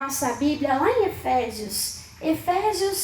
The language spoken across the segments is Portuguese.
Nossa Bíblia lá em Efésios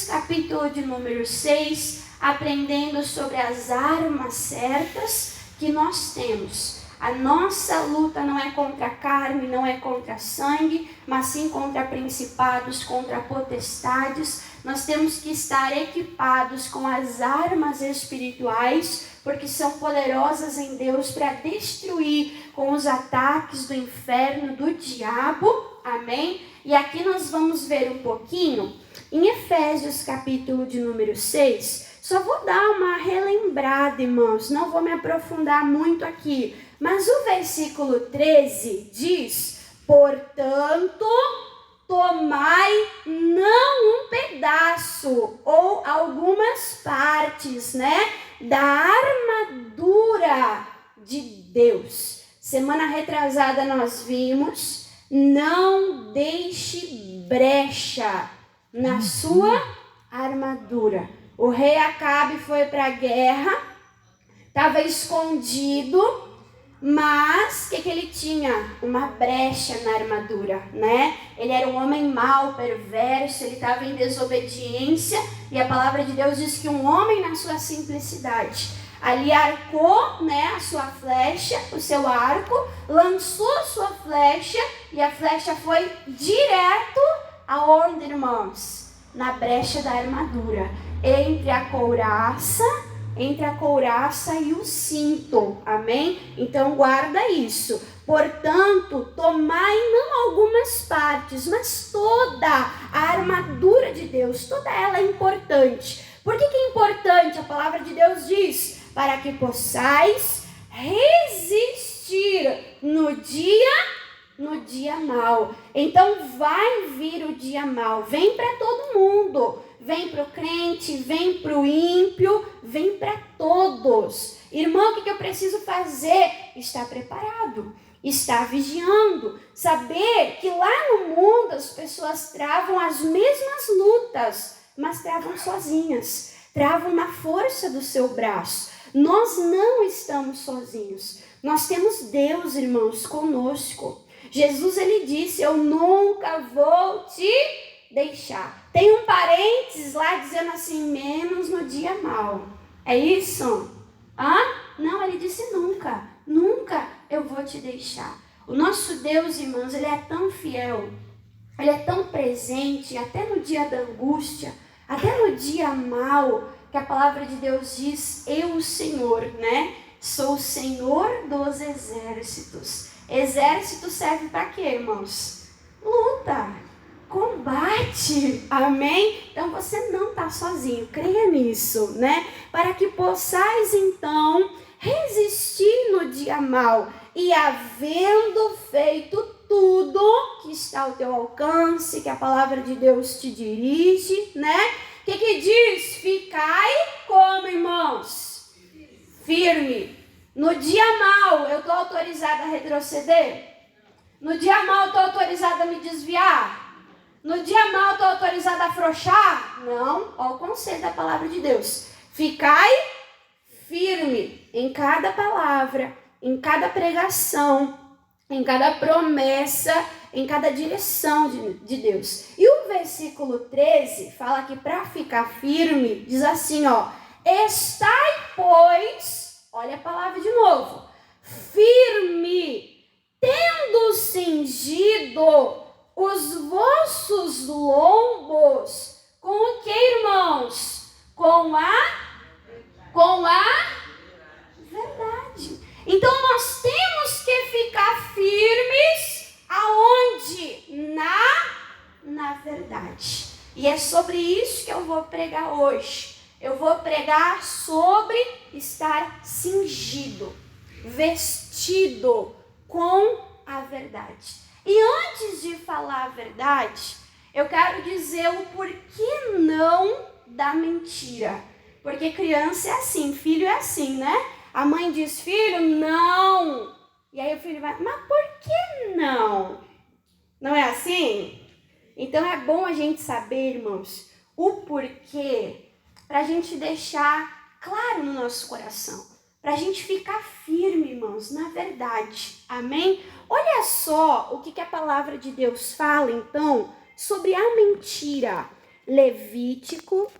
capítulo de número 6, aprendendo sobre as armas certas que nós temos. A nossa luta não é contra a carne, não é contra a sangue, mas sim contra principados, contra potestades. Nós temos que estar equipados com as armas espirituais, porque são poderosas em Deus para destruir com os ataques do inferno, do diabo. Amém? E aqui nós vamos ver um pouquinho em Efésios capítulo de número 6. Só vou dar uma relembrada, irmãos, não vou me aprofundar muito aqui. Mas o versículo 13 diz: portanto, tomai não um pedaço ou algumas partes, da armadura de Deus. Semana retrasada nós vimos: não deixe brecha na sua armadura. O rei Acabe foi para a guerra, estava escondido, mas o que ele tinha? Uma brecha na armadura, Ele era um homem mau, perverso, ele estava em desobediência, e a palavra de Deus diz que um homem na sua simplicidade ali arcou, a sua flecha, o seu arco, lançou a sua flecha, e a flecha foi direto aonde, irmãos? Na brecha da armadura, entre a couraça e o cinto, amém? Então guarda isso. Portanto, tomai não algumas partes, mas toda a armadura de Deus, toda ela é importante. Por que é importante? A palavra de Deus diz: para que possais resistir no dia mau. Então vai vir o dia mau, vem para todo mundo, vem para o crente, vem para o ímpio, vem para todos. Irmão, o que eu preciso fazer? Estar preparado, estar vigiando, saber que lá no mundo as pessoas travam as mesmas lutas, mas travam sozinhas, travam na força do seu braço. Nós não estamos sozinhos. Nós temos Deus, irmãos, conosco. Jesus, ele disse: eu nunca vou te deixar. Tem um parênteses lá dizendo assim: menos no dia mau. É isso? Não, ele disse nunca. Nunca eu vou te deixar. O nosso Deus, irmãos, ele é tão fiel. Ele é tão presente, até no dia da angústia, até no dia mau, que a palavra de Deus diz: eu, o Senhor, sou o Senhor dos exércitos. Exército serve para quê, irmãos? Luta, combate, amém? Então você não está sozinho, creia nisso, Para que possais então resistir no dia mau, e havendo feito tudo que está ao teu alcance, que a palavra de Deus te dirige, O que diz? Ficai como, irmãos? Firme. No dia mau, eu estou autorizada a retroceder? No dia mau, eu estou autorizada a me desviar? No dia mau, eu estou autorizada a afrouxar? Não. Olha o conselho da palavra de Deus. Ficai firme em cada palavra, em cada pregação, em cada promessa, em cada direção de Deus. E o versículo 13 fala que para ficar firme, diz assim, estai, pois, olha a palavra de novo, firme, tendo cingido os vossos lombos, com o que, irmãos? Com a verdade. Então nós temos que ficar firmes aonde? Na verdade. E é sobre isso que eu vou pregar hoje. Eu vou pregar sobre estar cingido, vestido com a verdade. E antes de falar a verdade, eu quero dizer o porquê não da mentira. Porque criança é assim, filho é assim, A mãe diz: filho, não. E aí o filho vai: mas por que não? Não é assim? Então é bom a gente saber, irmãos, o porquê, para a gente deixar claro no nosso coração, para a gente ficar firme, irmãos, na verdade. Amém? Olha só o que a palavra de Deus fala, então, sobre a mentira. Levítico,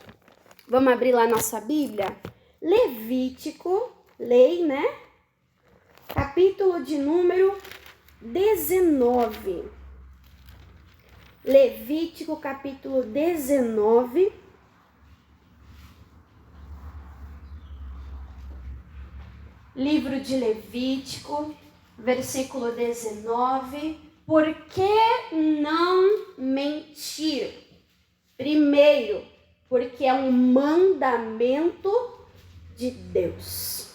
vamos abrir lá nossa Bíblia? Levítico, lei, né? Capítulo de número 19. Levítico, capítulo 19. Livro de Levítico, versículo 19. Por que não mentir? Primeiro, porque é um mandamento de Deus.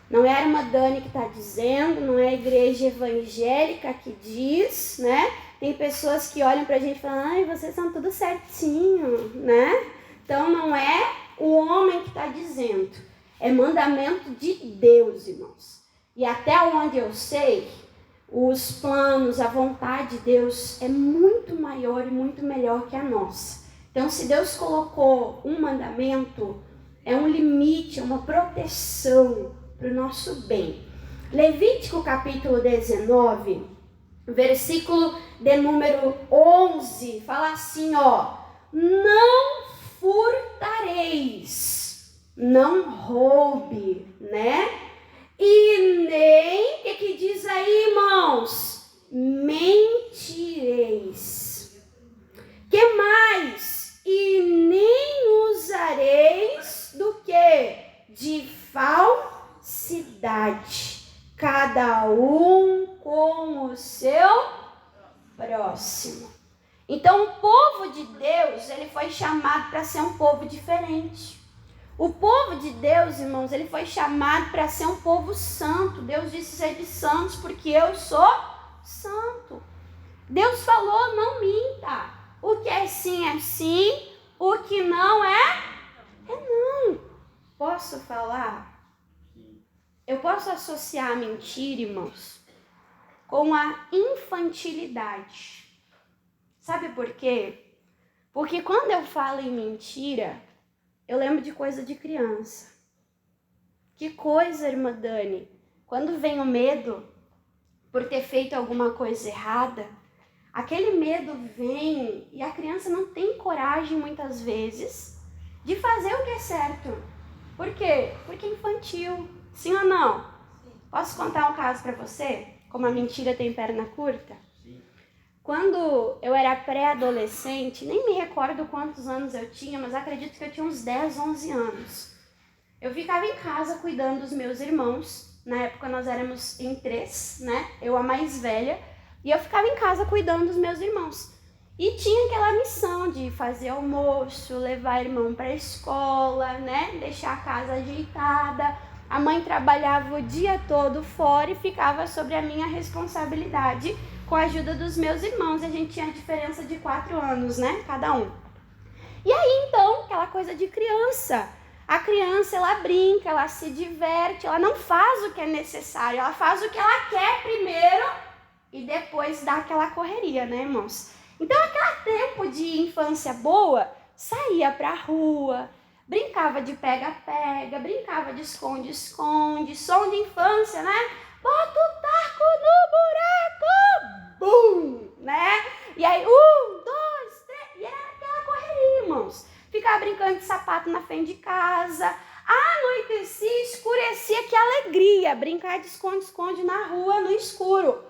Não é a irmã Dani que está dizendo, não é a igreja evangélica que diz, né? Tem pessoas que olham pra gente e falam, ai, vocês são tudo certinho, né? Então não é o homem que está dizendo, é mandamento de Deus, irmãos. E até onde eu sei, os planos, a vontade de Deus é muito maior e muito melhor que a nossa. Então, se Deus colocou um mandamento, é um limite, é uma proteção para o nosso bem. Levítico capítulo 19, versículo de número 11, fala assim, ó. Não furtareis, não roube, né? E nem, o que diz aí, irmãos? Mentireis. Que mais? E nem usareis do que? De falsidade. Cada um com o seu próximo. Então, o povo de Deus, ele foi chamado para ser um povo diferente. O povo de Deus, irmãos, ele foi chamado para ser um povo santo. Deus disse, sede santos, porque eu sou santo. Deus falou, não minta. O que é sim, o que não é não. Posso falar? Eu posso associar a mentira, irmãos, com a infantilidade. Sabe por quê? Porque quando eu falo em mentira, eu lembro de coisa de criança. Que coisa, irmã Dani? Quando vem o medo por ter feito alguma coisa errada, aquele medo vem e a criança não tem coragem, muitas vezes, de fazer o que é certo. Por quê? Porque é infantil. Sim ou não? Sim. Posso contar um caso para você? Como a mentira tem perna curta? Sim. Quando eu era pré-adolescente, nem me recordo quantos anos eu tinha, mas acredito que eu tinha uns 10, 11 anos. Eu ficava em casa cuidando dos meus irmãos. Na época nós éramos em 3, né? Eu a mais velha. E eu ficava em casa cuidando dos meus irmãos. E tinha aquela missão de fazer almoço, levar irmão para a escola, né? Deixar a casa ajeitada. A mãe trabalhava o dia todo fora e ficava sobre a minha responsabilidade com a ajuda dos meus irmãos. A gente tinha a diferença de 4 anos, né? Cada um. E aí, então, aquela coisa de criança. A criança, ela brinca, ela se diverte, ela não faz o que é necessário, ela faz o que ela quer primeiro e depois dá aquela correria, né, irmãos? Então, aquele tempo de infância boa, saía pra rua, brincava de pega-pega, brincava de esconde-esconde, som de infância, né? Bota o taco no buraco, bum, né? E aí, 1, 2, 3, e era aquela correria, irmãos. Ficava brincando de sapato na frente de casa, anoitecia, escurecia, que alegria, brincar de esconde-esconde na rua, no escuro.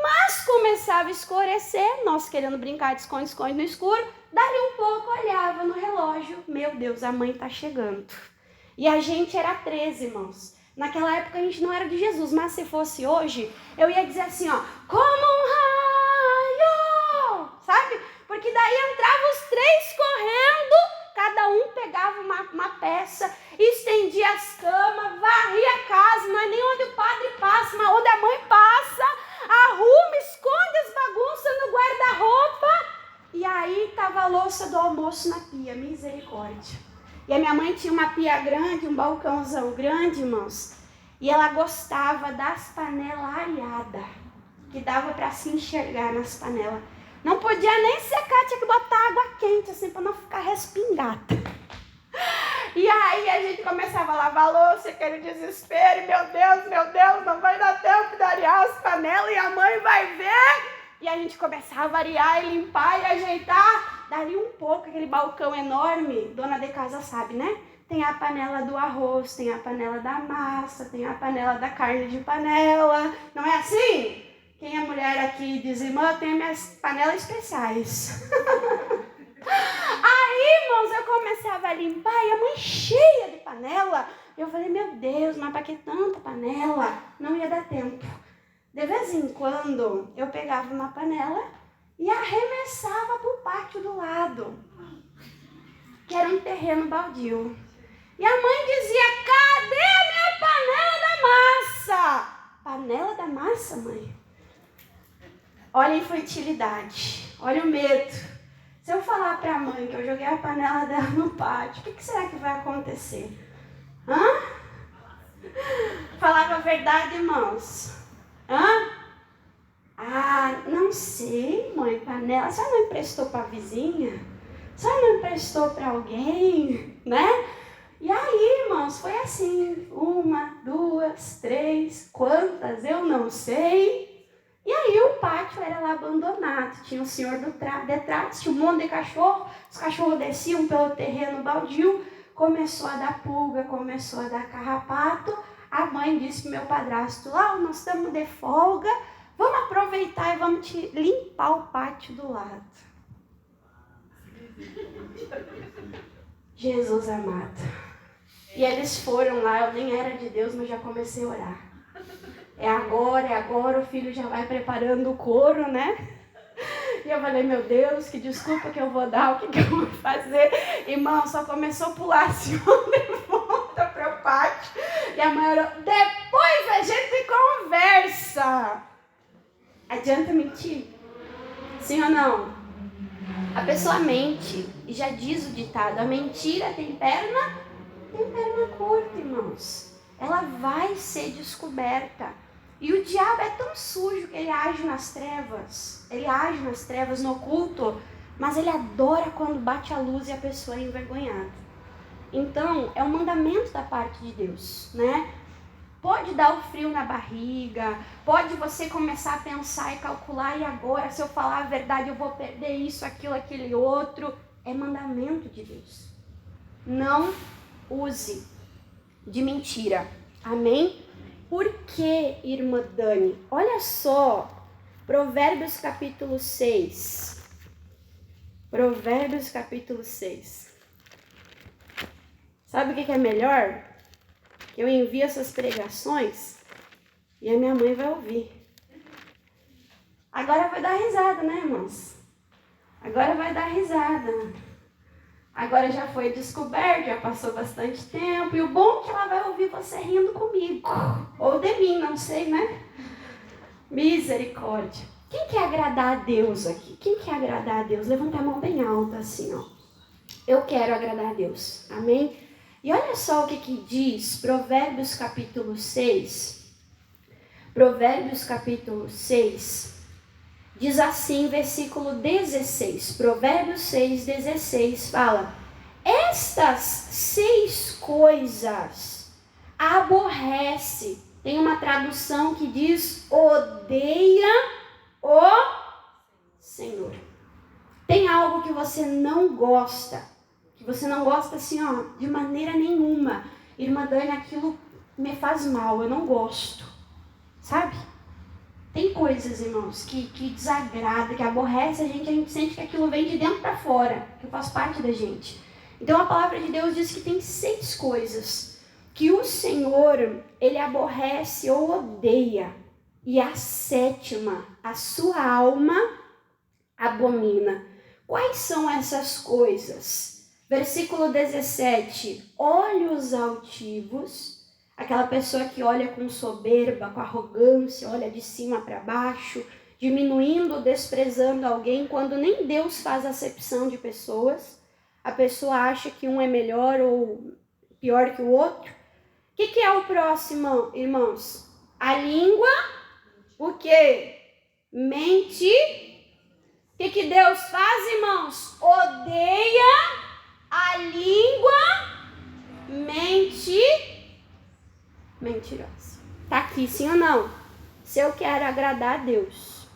Mas começava a escurecer, nós querendo brincar de esconde-esconde no escuro, dali um pouco olhava no relógio, meu Deus, a mãe tá chegando. E a gente era 13, irmãos. Naquela época a gente não era de Jesus, mas se fosse hoje, eu ia dizer assim, ó, como um raio, sabe? Porque daí entravam os 3 correndo, cada um pegava uma peça, estendia as camas, varria a casa, não é nem onde o padre passa, mas onde a mãe passa, arruma, esconde as bagunças no guarda-roupa, e aí tava a louça do almoço na pia, misericórdia. E a minha mãe tinha uma pia grande, um balcãozão grande, irmãos, e ela gostava das panelas areadas, que dava para se enxergar nas panelas. Não podia nem secar, tinha que botar água quente, assim, para não ficar respingada. E aí a gente começava a lavar a louça, aquele desespero, meu Deus, não vai dar tempo de arear as panelas, e a mãe vai ver, E a gente começava a variar e limpar e ajeitar. Dali um pouco, aquele balcão enorme, dona de casa sabe, né? Tem a panela do arroz, tem a panela da massa, tem a panela da carne de panela. Não é assim? Quem é mulher aqui diz, irmã, eu tenho minhas panelas especiais. Aí, irmãos, eu começava a limpar e a mãe cheia de panela. Eu falei, meu Deus, mas para que tanta panela? Não ia dar tempo. De vez em quando, eu pegava uma panela e arremessava para o pátio do lado, que era um terreno baldio. E a mãe dizia, cadê a minha panela da massa? Panela da massa, mãe? Olha a infantilidade, olha o medo. Se eu falar para a mãe que eu joguei a panela dela no pátio, o que será que vai acontecer? Falava a verdade, irmãos? Não sei, mãe, panela. A senhora não emprestou para a vizinha? A senhora não emprestou para alguém, né? E aí, irmãos, foi assim. 1, 2, 3, quantas? Eu não sei. E aí o pátio era lá abandonado. Tinha o senhor detrás, tinha um monte de cachorro. Os cachorros desciam pelo terreno baldio. Começou a dar pulga, começou a dar carrapato. A mãe disse pro meu padrasto, nós estamos de folga. Vamos aproveitar e vamos limpar o pátio do lado. Jesus amado. E eles foram lá, eu nem era de Deus, mas já comecei a orar. É agora, o filho já vai preparando o couro, né? E eu falei, meu Deus, que desculpa que eu vou dar, o que eu vou fazer? Irmão, só começou a pular assim, de volta para o pátio. E a mãe orou, depois a gente conversa. Adianta mentir? Sim ou não? A pessoa mente, e já diz o ditado, a mentira tem perna curta, irmãos. Ela vai ser descoberta. E o diabo é tão sujo que ele age nas trevas. Ele age nas trevas, no oculto, mas ele adora quando bate a luz e a pessoa é envergonhada. Então, é um mandamento da parte de Deus, né? Pode dar o frio na barriga, pode você começar a pensar e calcular, e agora, se eu falar a verdade, eu vou perder isso, aquilo, aquele outro. É mandamento de Deus. Não use de mentira. Amém? Por que, irmã Dani? Olha só, Provérbios capítulo 6. Provérbios capítulo 6. Sabe o que é melhor? Eu envio essas pregações e a minha mãe vai ouvir. Agora vai dar risada, né, irmãos? Agora vai dar risada. Agora já foi descoberto, já passou bastante tempo. E o bom é que ela vai ouvir você rindo comigo. Ou de mim, não sei, né? Misericórdia. Quem quer agradar a Deus aqui? Quem quer agradar a Deus? Levanta a mão bem alta assim, ó. Eu quero agradar a Deus. Amém? E olha só o que diz Provérbios capítulo 6. Provérbios capítulo 6. Diz assim, versículo 16. Provérbios 6, 16 fala: estas 6 coisas aborrece. Tem uma tradução que diz: odeia o Senhor. Tem algo que você não gosta, que você não gosta assim, ó, de maneira nenhuma. Irmã Dani, aquilo me faz mal, eu não gosto. Sabe? Tem coisas, irmãos, que desagrada, que aborrece a gente sente que aquilo vem de dentro para fora, que faz parte da gente. Então a palavra de Deus diz que tem 6 coisas que o Senhor, ele aborrece ou odeia. E a 7ª, a sua alma abomina. Quais são essas coisas? Versículo 17, olhos altivos. Aquela pessoa que olha com soberba, com arrogância, olha de cima para baixo, diminuindo, desprezando alguém, quando nem Deus faz acepção de pessoas. A pessoa acha que um é melhor ou pior que o outro. O que é o próximo, irmãos? A língua, o quê? Mente. O que Deus faz, irmãos? Odeia a língua, mente mentirosa. Tá aqui, sim ou não? Se eu quero agradar a Deus,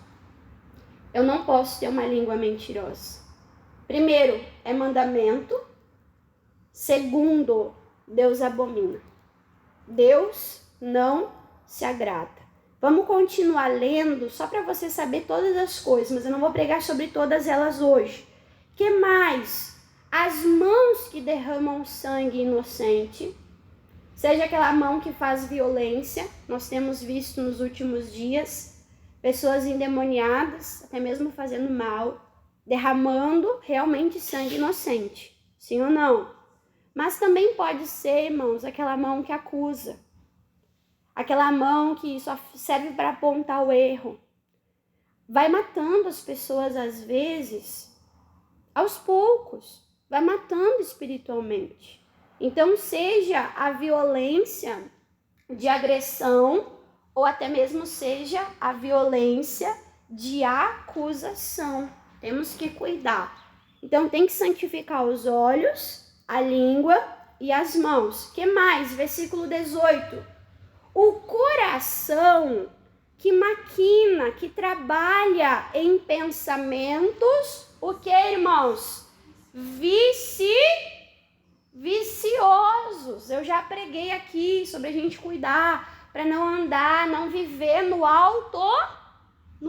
Eu não posso ter uma língua mentirosa. Primeiro, é mandamento. Segundo, Deus abomina. Deus não se agrada. Vamos continuar lendo, só para você saber todas as coisas, mas eu não vou pregar sobre todas elas hoje. Que mais? As mãos que derramam sangue inocente, seja aquela mão que faz violência, nós temos visto nos últimos dias, pessoas endemoniadas, até mesmo fazendo mal, derramando realmente sangue inocente, sim ou não? Mas também pode ser, irmãos, aquela mão que acusa, aquela mão que só serve para apontar o erro. Vai matando as pessoas às vezes, aos poucos, vai matando espiritualmente. Então, seja a violência de agressão ou até mesmo seja a violência de acusação. Temos que cuidar. Então, tem que santificar os olhos, a língua e as mãos. Que mais? Versículo 18. O coração que maquina, que trabalha em pensamentos, o que, irmãos? Viciosos. Eu já preguei aqui sobre a gente cuidar para não andar, não viver no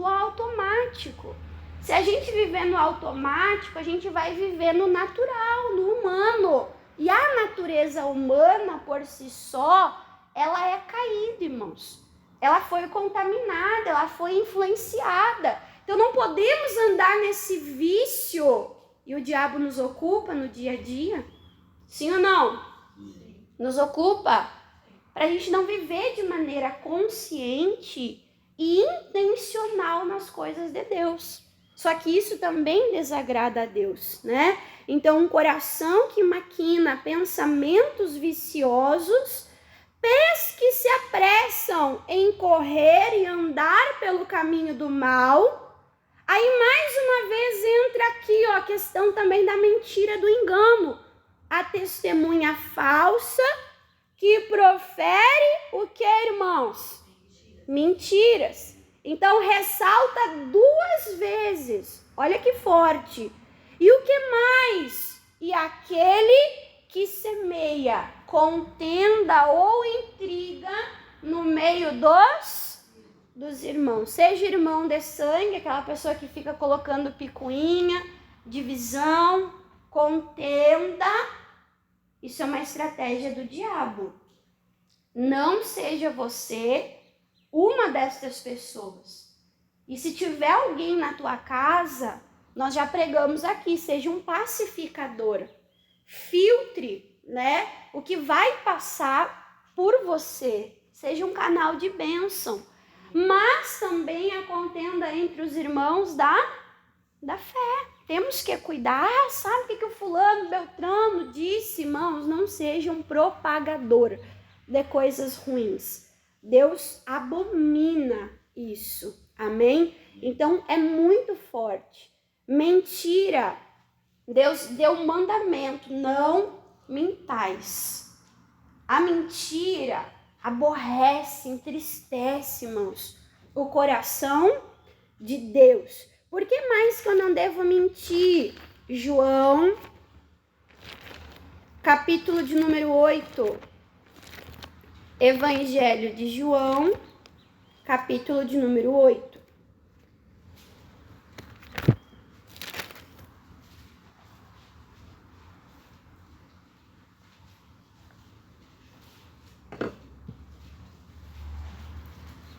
automático. Se a gente viver no automático, a gente vai viver no natural, no humano. E a natureza humana por si só, ela é caída, irmãos. Ela foi contaminada, ela foi influenciada. Então não podemos andar nesse vício. E o diabo nos ocupa no dia a dia? Sim ou não? Nos ocupa para a gente não viver de maneira consciente e intencional nas coisas de Deus. Só que isso também desagrada a Deus, né? Então, um coração que maquina pensamentos viciosos, pés que se apressam em correr e andar pelo caminho do mal. Aí, mais uma vez, entra aqui a questão também da mentira, do engano. A testemunha falsa que profere o que, irmãos? Mentiras. Então, ressalta 2 vezes. Olha que forte. E o que mais? E aquele que semeia contenda ou intriga no meio dos irmãos. Seja irmão de sangue, aquela pessoa que fica colocando picuinha, divisão, contenda. Isso é uma estratégia do diabo. Não seja você uma destas pessoas. E se tiver alguém na tua casa, nós já pregamos aqui, seja um pacificador. Filtre, né, o que vai passar por você. Seja um canal de bênção. Mas também a contenda entre os irmãos da fé. Temos que cuidar. Sabe o que o fulano, Beltrano disse? Irmãos, não seja um propagador de coisas ruins. Deus abomina isso, amém? Então, é muito forte. Mentira. Deus deu um mandamento, não mintais. A mentira aborrece, entristece, irmãos, o coração de Deus. Por que mais que eu não devo mentir? João, capítulo de número 8. Evangelho de João, capítulo de número 8.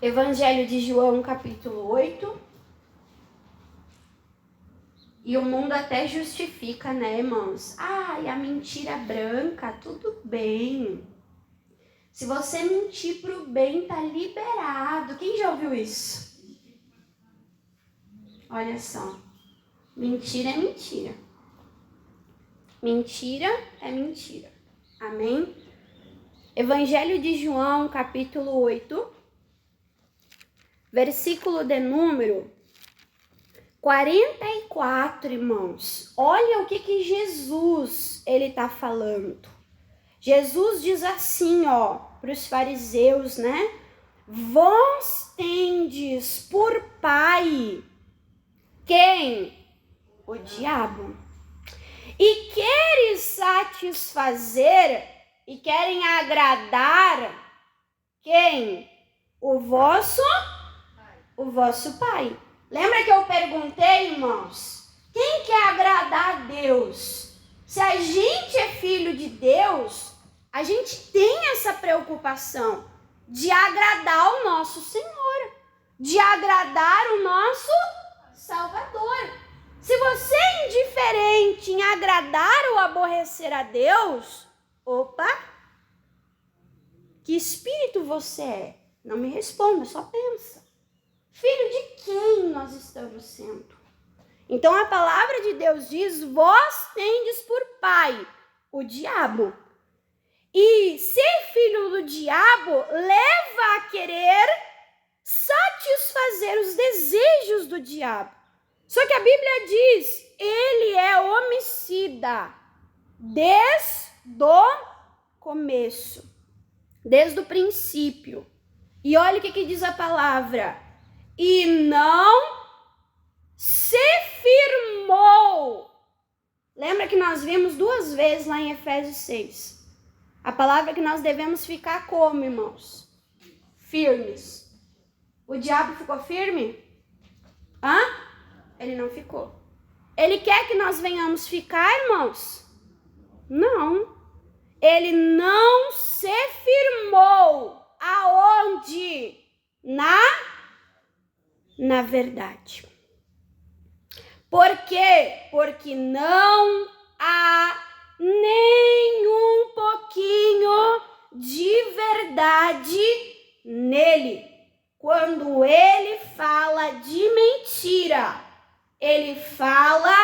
Evangelho de João, capítulo 8. E o mundo até justifica, né, irmãos? Ai, a mentira branca, tudo bem. Se você mentir pro bem, tá liberado. Quem já ouviu isso? Olha só. Mentira é mentira. Mentira é mentira. Amém? Evangelho de João, capítulo 8, versículo de número 44, irmãos. Olha o que Jesus, ele tá falando. Jesus diz assim, para os fariseus, né? Vós tendes por pai Quem? O diabo. E queres satisfazer e querem agradar quem? O vosso pai. Lembra que eu perguntei, irmãos? Quem quer agradar a Deus? Se a gente é filho de Deus, a gente tem essa preocupação de agradar o nosso Senhor, de agradar o nosso Salvador. Se você é indiferente em agradar ou aborrecer a Deus, opa, que espírito você é? Não me responda, só pensa. Filho de quem nós estamos sendo? Então a palavra de Deus diz, vós tendes por pai o diabo. E ser filho do diabo leva a querer satisfazer os desejos do diabo. Só que a Bíblia diz, ele é homicida desde o começo, desde o princípio. E olha o que diz a palavra. E não se firmou. Lembra que nós vimos 2 vezes lá em Efésios 6. A palavra que nós devemos ficar como, irmãos? Firmes. O diabo ficou firme? Ele não ficou. Ele quer que nós venhamos ficar, irmãos? Não. Ele não se firmou. Aonde? Na verdade. Por quê? Porque não há nenhum pouquinho de verdade nele. Quando ele fala de mentira, ele fala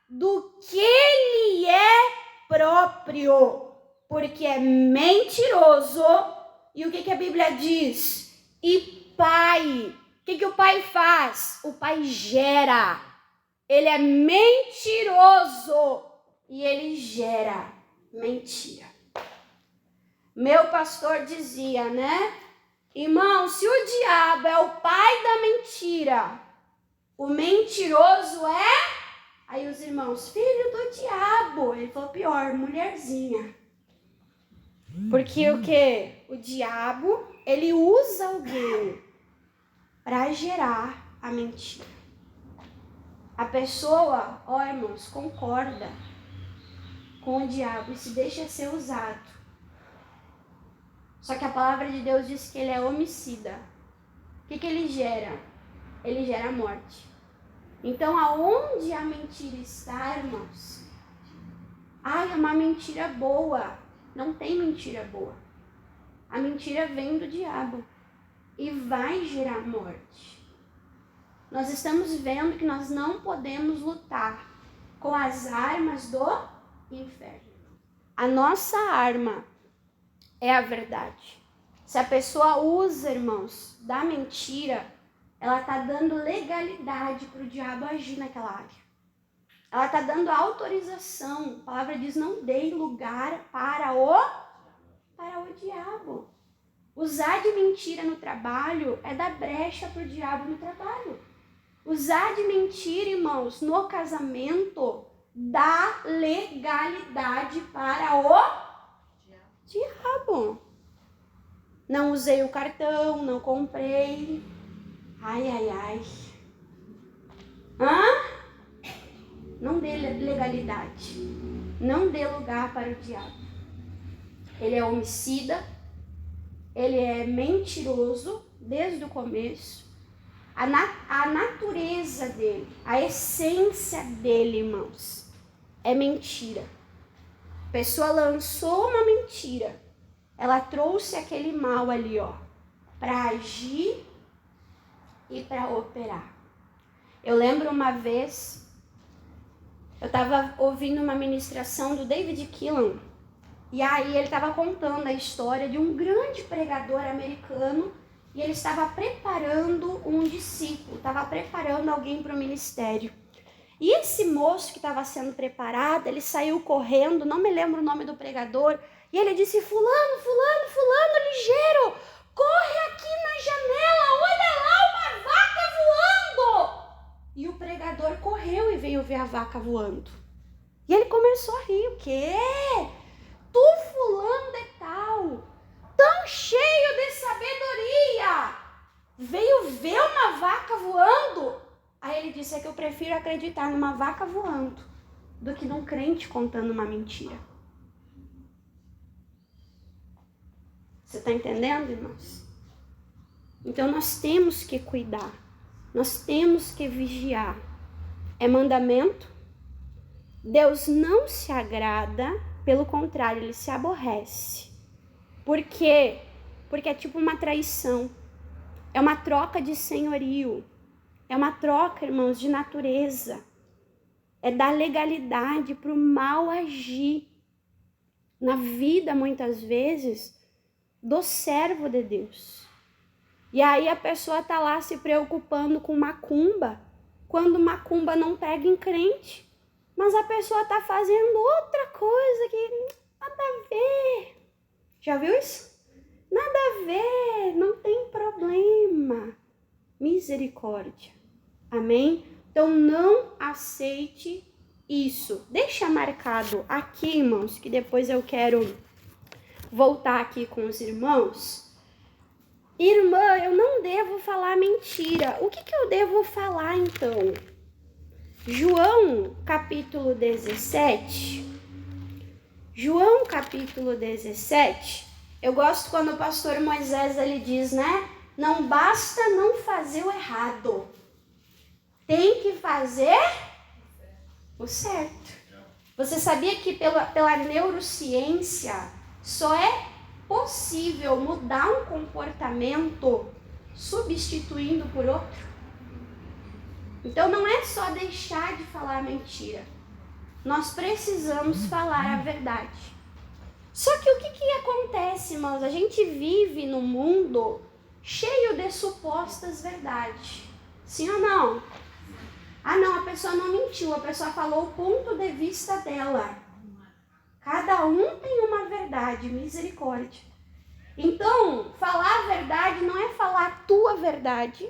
do que ele é próprio, porque é mentiroso. E o que a Bíblia diz? E pai, o que o pai faz? O pai gera. Ele é mentiroso e ele gera mentira. Meu pastor dizia, né? Irmão, se o diabo é o pai da mentira, o mentiroso é... Aí os irmãos, filho do diabo. Ele falou, pior, mulherzinha. Porque o quê? O diabo, ele usa alguém para gerar a mentira. A pessoa, irmãos, concorda com o diabo e se deixa ser usado. Só que a palavra de Deus diz que ele é homicida. O que ele gera? Ele gera morte. Então, aonde a mentira está, irmãos? É uma mentira boa. Não tem mentira boa. A mentira vem do diabo e vai gerar morte. Nós estamos vendo que nós não podemos lutar com as armas do inferno. A nossa arma é a verdade. Se a pessoa usa, irmãos, da mentira, ela está dando legalidade para o diabo agir naquela área. Ela está dando autorização. A palavra diz, não dê lugar para o diabo. Usar de mentira no trabalho é dar brecha para o diabo no trabalho. Usar de mentira, irmãos, no casamento, dá legalidade para o diabo. Não usei o cartão, não comprei. Ai. Não dê legalidade. Não dê lugar para o diabo. Ele é homicida. Ele é mentiroso desde o começo. A natureza dele, a essência dele, irmãos, é mentira. A pessoa lançou uma mentira. Ela trouxe aquele mal ali, para agir e para operar. Eu lembro uma vez, eu estava ouvindo uma ministração do David Keelan, e aí ele estava contando a história de um grande pregador americano, e ele estava preparando um discípulo, estava preparando alguém para o ministério. E esse moço que estava sendo preparado, ele saiu correndo, não me lembro o nome do pregador, e ele disse, fulano, ligeiro, corre aqui na janela, olha lá uma vaca voando. E o pregador pregador correu e veio ver a vaca voando. E ele começou a rir. O quê? Tu, fulano de tal, tão cheio de sabedoria, veio ver uma vaca voando? Aí ele disse, é que eu prefiro acreditar numa vaca voando do que num crente contando uma mentira. Você está entendendo, irmãos? Então nós temos que cuidar, nós temos que vigiar. É mandamento. Deus não se agrada, pelo contrário, ele se aborrece. Por quê? Porque é tipo uma traição. É uma troca de senhorio. É uma troca, irmãos, de natureza. É dar legalidade para o mal agir na vida, muitas vezes, do servo de Deus. E aí a pessoa está lá se preocupando com macumba, quando macumba não pega em crente. Mas a pessoa está fazendo outra coisa que nada a ver. Já viu isso? Nada a ver, não tem problema. Misericórdia. Amém? Então não aceite isso. Deixa marcado aqui, irmãos, que depois eu quero voltar aqui com os irmãos. Irmã, eu não devo falar mentira. O que eu devo falar então? João capítulo 17. João capítulo 17. Eu gosto quando o pastor Moisés ele diz, né? Não basta não fazer o errado. Tem que fazer o certo. Você sabia que pela neurociência só é possível mudar um comportamento substituindo por outro? Então não é só deixar de falar mentira. Nós precisamos falar a verdade. Só que o que acontece, irmãos? A gente vive num mundo cheio de supostas verdades. Sim ou não? Ah não, a pessoa não mentiu, a pessoa falou o ponto de vista dela. Cada um tem uma verdade, misericórdia. Então, falar a verdade não é falar a tua verdade,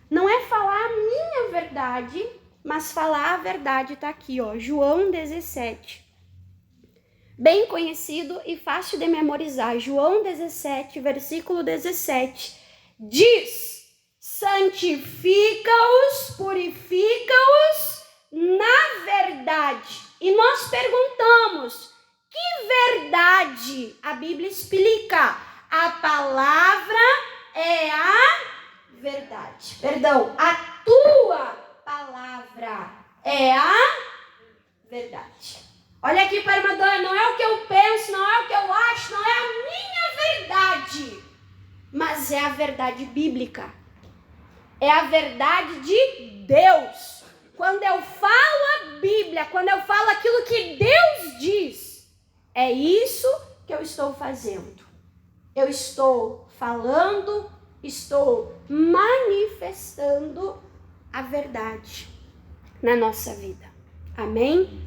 não é falar a minha verdade, mas falar a verdade está aqui, ó, João 17. Bem conhecido e fácil de memorizar. João 17, versículo 17. Diz, santifica-os, purifica-os na verdade. E nós perguntamos, que verdade? A Bíblia explica, a palavra é a verdade. Perdão, a tua palavra é a verdade. Olha aqui para a irmã Dani, não é o que eu penso, não é o que eu acho, não é a minha verdade, mas é a verdade bíblica. É a verdade de Deus. Quando eu falo a Bíblia, quando eu falo aquilo que Deus diz, é isso que eu estou fazendo. Eu estou falando, estou manifestando a verdade na nossa vida. Amém?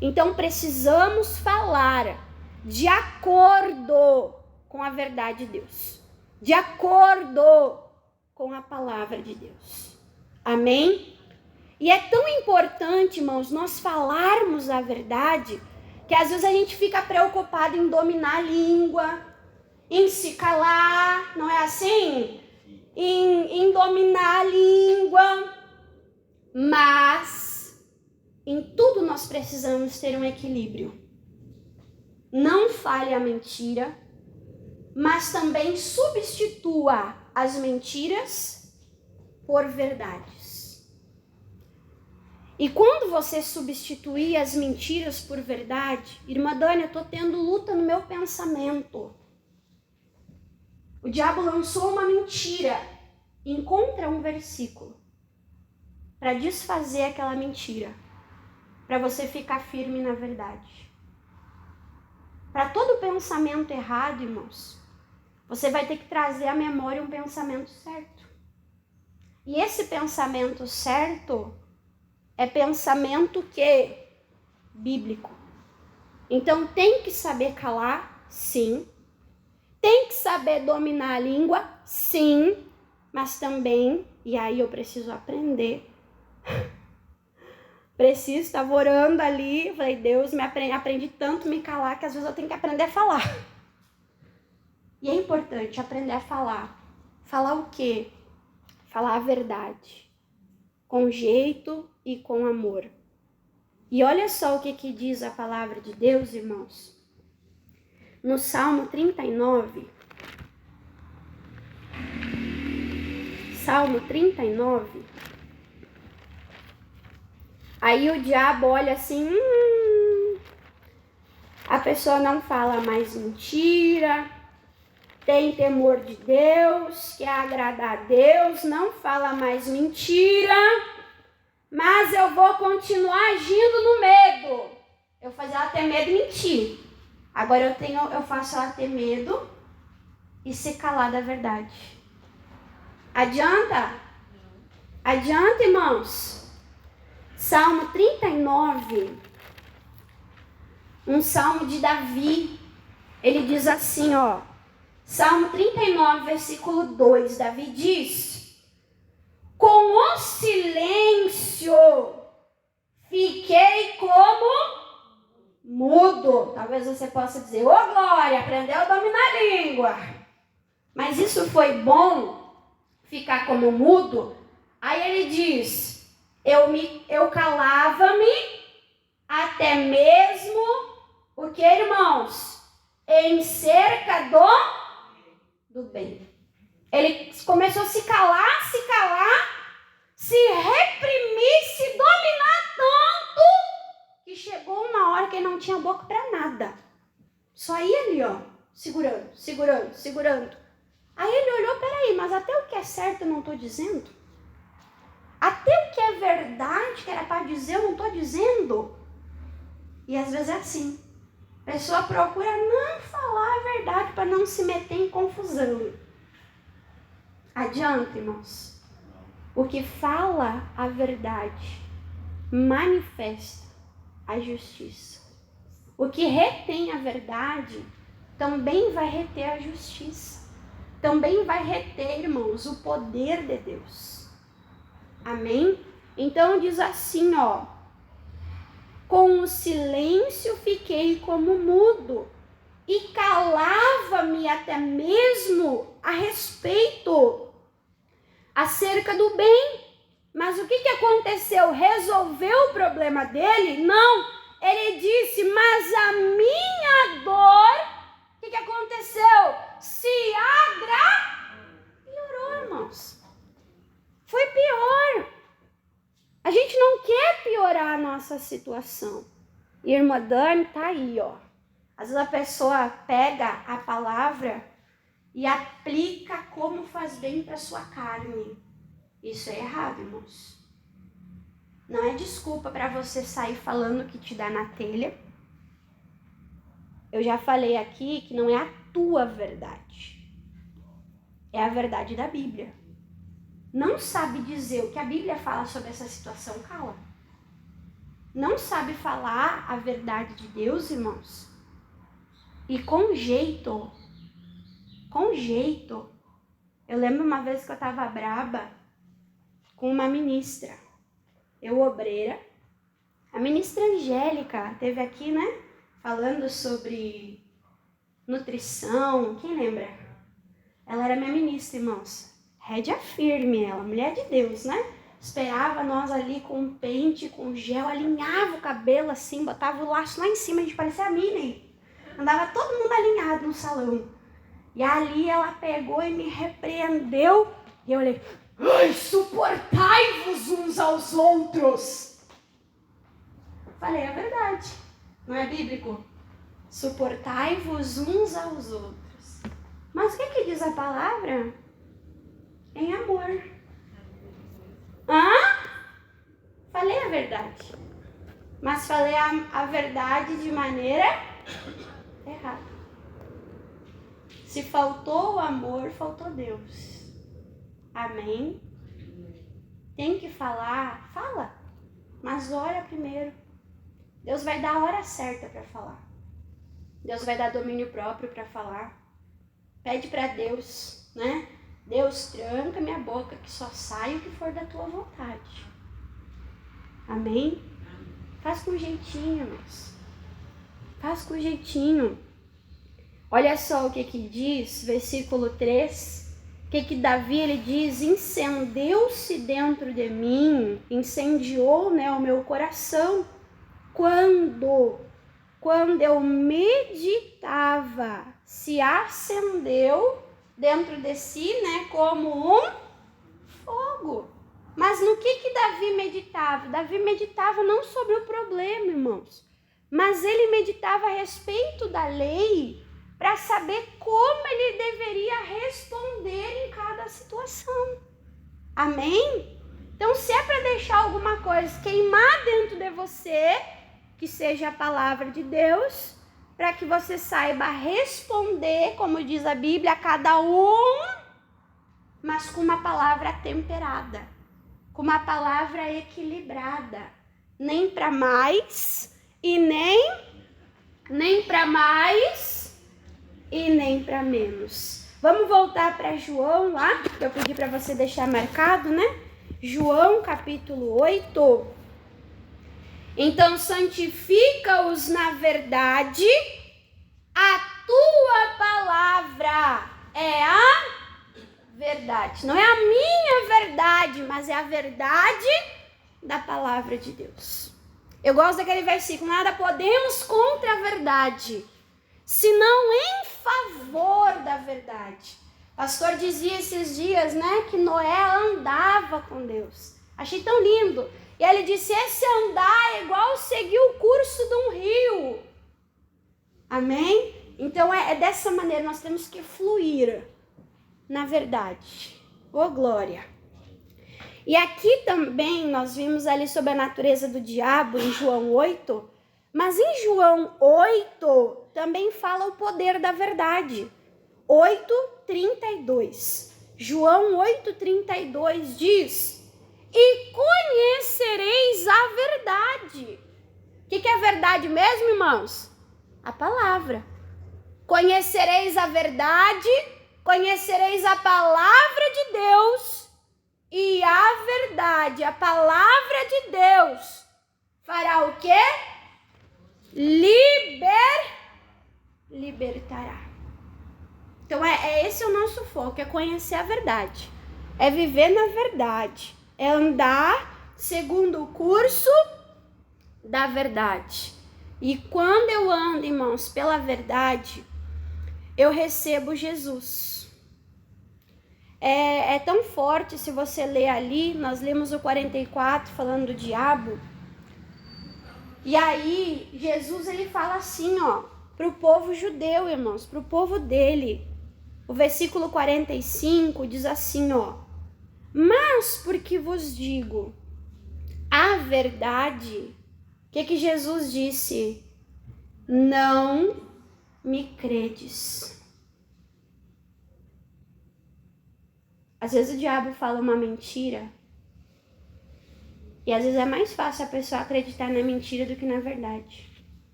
Então precisamos falar de acordo com a verdade de Deus, de acordo com a palavra de Deus. Amém? E é tão importante, irmãos, nós falarmos a verdade, que às vezes a gente fica preocupado em dominar a língua, em se calar, não é assim? Em dominar a língua, mas em tudo nós precisamos ter um equilíbrio. Não fale a mentira, mas também substitua as mentiras por verdades. E quando você substituir as mentiras por verdade, irmã Dani, eu estou tendo luta no meu pensamento. O diabo lançou uma mentira. Encontra um versículo para desfazer aquela mentira, para você ficar firme na verdade. Para todo pensamento errado, irmãos, você vai ter que trazer à memória um pensamento certo. E esse pensamento certo é pensamento que? Bíblico. Então tem que saber calar, sim. Tem que saber dominar a língua, sim. Mas também, e aí eu preciso aprender, Estava orando ali, eu falei, Deus, aprendi tanto a me calar que às vezes eu tenho que aprender a falar. E é importante aprender a falar. Falar o quê? Falar a verdade. Com jeito e com amor. E olha só o que diz a palavra de Deus, irmãos. No Salmo 39. Salmo 39. Aí o diabo olha assim, a pessoa não fala mais mentira, tem temor de Deus, quer agradar a Deus, não fala mais mentira, mas eu vou continuar agindo no medo. Eu fazia ela ter medo e mentir. Agora eu faço ela ter medo e se calar da verdade. Adianta? Adianta, irmãos? Salmo 39, um salmo de Davi, ele diz assim, ó, Salmo 39, versículo 2, Davi diz, com o silêncio fiquei como mudo. Talvez você possa dizer, ô glória, aprendeu a dominar a língua. Mas isso foi bom, ficar como mudo? Aí ele diz, eu calava-me até mesmo, o que, irmãos? Em cerca do bem. Ele começou a se calar, se reprimir, se dominar tanto, que chegou uma hora que ele não tinha boca para nada. Só ia ali, ó, segurando. Aí ele olhou, peraí, mas até o que é certo eu não estou dizendo? Até o que é verdade, que era para dizer, eu não estou dizendo. E às vezes é assim. A pessoa procura não falar a verdade para não se meter em confusão. Adianta, irmãos. O que fala a verdade manifesta a justiça. O que retém a verdade também vai reter a justiça. Também vai reter, irmãos, o poder de Deus. Amém? Então diz assim, ó. Com o silêncio fiquei como mudo e calava-me até mesmo a respeito, acerca do bem. Mas o que aconteceu? Resolveu o problema dele? Não. Ele disse, mas a minha dor, o que aconteceu? Se piorou, irmãos. Foi pior. A gente não quer piorar a nossa situação. E a irmã Dani tá aí, ó. Às vezes a pessoa pega a palavra e aplica como faz bem para sua carne. Isso é errado, irmãos. Não é desculpa para você sair falando o que te dá na telha. Eu já falei aqui que não é a tua verdade. É a verdade da Bíblia. Não sabe dizer o que a Bíblia fala sobre essa situação, cala. Não sabe falar a verdade de Deus, irmãos. E com jeito. Eu lembro uma vez que eu estava braba com uma ministra. Eu, obreira. A ministra Angélica teve aqui, né? Falando sobre nutrição. Quem lembra? Ela era minha ministra, irmãos. Rédea firme ela, mulher de Deus, né? Esperava nós ali com um pente, com gel, alinhava o cabelo assim, botava o laço lá em cima, a gente parecia a Minnie. Andava todo mundo alinhado no salão. E ali ela pegou e me repreendeu. E eu olhei, suportai-vos uns aos outros. Falei a verdade, não é bíblico? Suportai-vos uns aos outros. Mas o que diz a palavra? Em amor. Falei a verdade. Mas falei a verdade de maneira errada. Se faltou o amor, faltou Deus. Amém? Tem que falar, fala. Mas ora primeiro. Deus vai dar a hora certa para falar. Deus vai dar domínio próprio para falar. Pede para Deus, né? Deus, tranca minha boca, que só sai o que for da tua vontade. Amém? Faz com jeitinho, irmãos. Faz com jeitinho. Olha só o que diz, versículo 3. O que Davi, ele diz? Incendeu-se dentro de mim, incendiou, né, o meu coração. Quando eu meditava, se acendeu dentro de si, né, como um fogo. Mas no que Davi meditava? Davi meditava não sobre o problema, irmãos, mas ele meditava a respeito da lei para saber como ele deveria responder em cada situação. Amém? Então, se é para deixar alguma coisa queimar dentro de você, que seja a palavra de Deus, para que você saiba responder, como diz a Bíblia, a cada um, mas com uma palavra temperada, com uma palavra equilibrada, nem para mais e nem para mais e nem para menos. Vamos voltar para João lá, que eu pedi para você deixar marcado, né? João capítulo 8. Então santifica-os na verdade, a tua palavra é a verdade. Não é a minha verdade, mas é a verdade da palavra de Deus. Eu gosto daquele versículo: nada podemos contra a verdade, senão em favor da verdade. O pastor dizia esses dias, né, que Noé andava com Deus. Achei tão lindo. E ele disse: esse andar é igual seguir o curso de um rio. Amém? Então é dessa maneira, nós temos que fluir na verdade. Ô glória! E aqui também nós vimos ali sobre a natureza do diabo em João 8, mas em João 8 também fala o poder da verdade. 8:32. João 8:32 diz: e conhecereis a verdade. O que é a verdade mesmo, irmãos? A palavra. Conhecereis a verdade, conhecereis a palavra de Deus, e a verdade, a palavra de Deus, fará o quê? Libertará. Então esse é o nosso foco, é conhecer a verdade, é viver na verdade, é andar segundo o curso da verdade. E quando eu ando, irmãos, pela verdade, eu recebo Jesus. É tão forte, se você ler ali, nós lemos o 44 falando do diabo. E aí, Jesus, ele fala assim, ó, para o povo judeu, irmãos, para o povo dele. O versículo 45 diz assim, ó: mas porque vos digo a verdade, o que Jesus disse? Não me credes. Às vezes o diabo fala uma mentira, e às vezes é mais fácil a pessoa acreditar na mentira do que na verdade.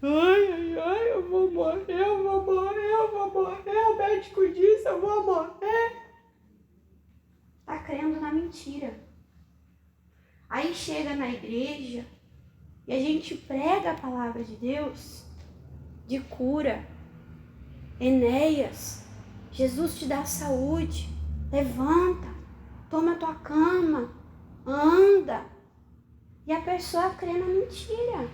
Ai, eu vou morrer, o médico disse, eu vou morrer. Tá crendo na mentira. Aí chega na igreja e a gente prega a palavra de Deus, de cura. Enéas, Jesus te dá saúde, levanta, toma a tua cama, anda. E a pessoa crê na mentira.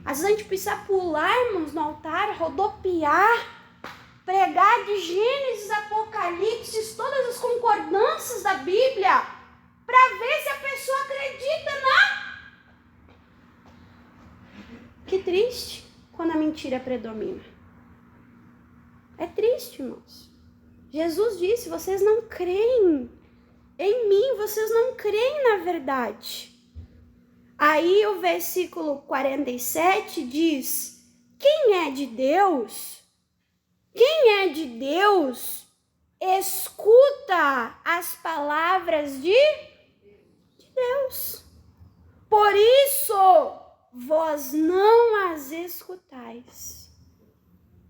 Às vezes a gente precisa pular, irmãos, no altar, rodopiar, pregar de Gênesis, Apocalipse, todas as concordâncias da Bíblia, para ver se a pessoa acredita na... Que triste quando a mentira predomina. É triste, irmãos. Jesus disse, vocês não creem em mim, vocês não creem na verdade. Aí o versículo 47 diz: quem é de Deus, escuta as palavras de Deus. Por isso, vós não as escutais,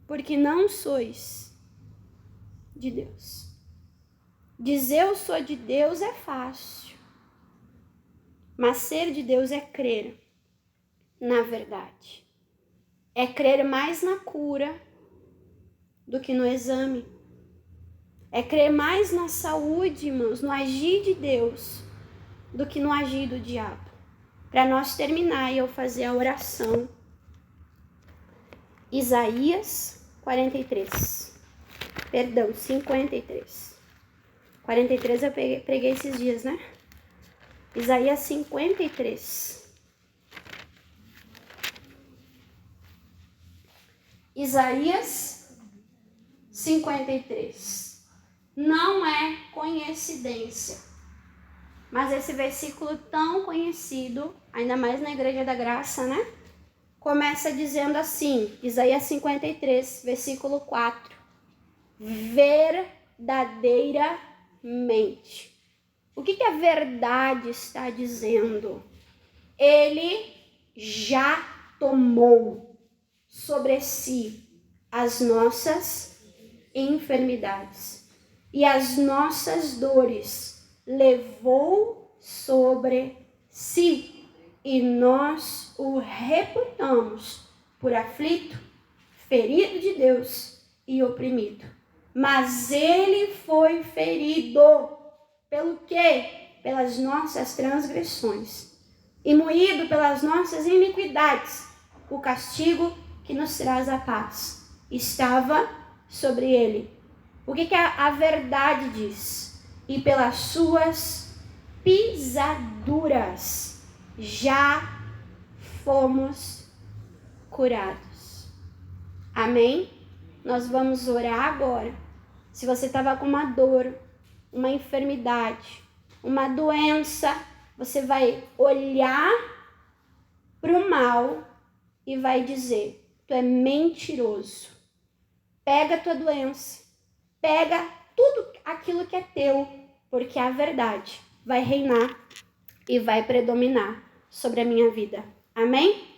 porque não sois de Deus. Dizer eu sou de Deus é fácil, mas ser de Deus é crer na verdade. É crer mais na cura do que no exame. É crer mais na saúde, irmãos, no agir de Deus, do que no agir do diabo. Para nós terminar e eu fazer a oração. Isaías 43. Perdão, 53. 43 eu preguei esses dias, né? Isaías 53. Isaías 53. Não é coincidência, mas esse versículo tão conhecido, ainda mais na Igreja da Graça, né? Começa dizendo assim, Isaías 53, versículo 4. Verdadeiramente. O que a verdade está dizendo? Ele já tomou sobre si as nossas enfermidades e as nossas dores levou sobre si, e nós o reputamos por aflito, ferido de Deus e oprimido. Mas ele foi ferido pelo quê? Pelas nossas transgressões e moído pelas nossas iniquidades. O castigo que nos traz a paz estava sobre ele. O que a verdade diz? E pelas suas pisaduras já fomos curados. Amém? Nós vamos orar agora. Se você estava com uma dor, uma enfermidade, uma doença, você vai olhar para o mal e vai dizer: tu é mentiroso. Pega a tua doença, pega tudo aquilo que é teu, porque a verdade vai reinar e vai predominar sobre a minha vida. Amém?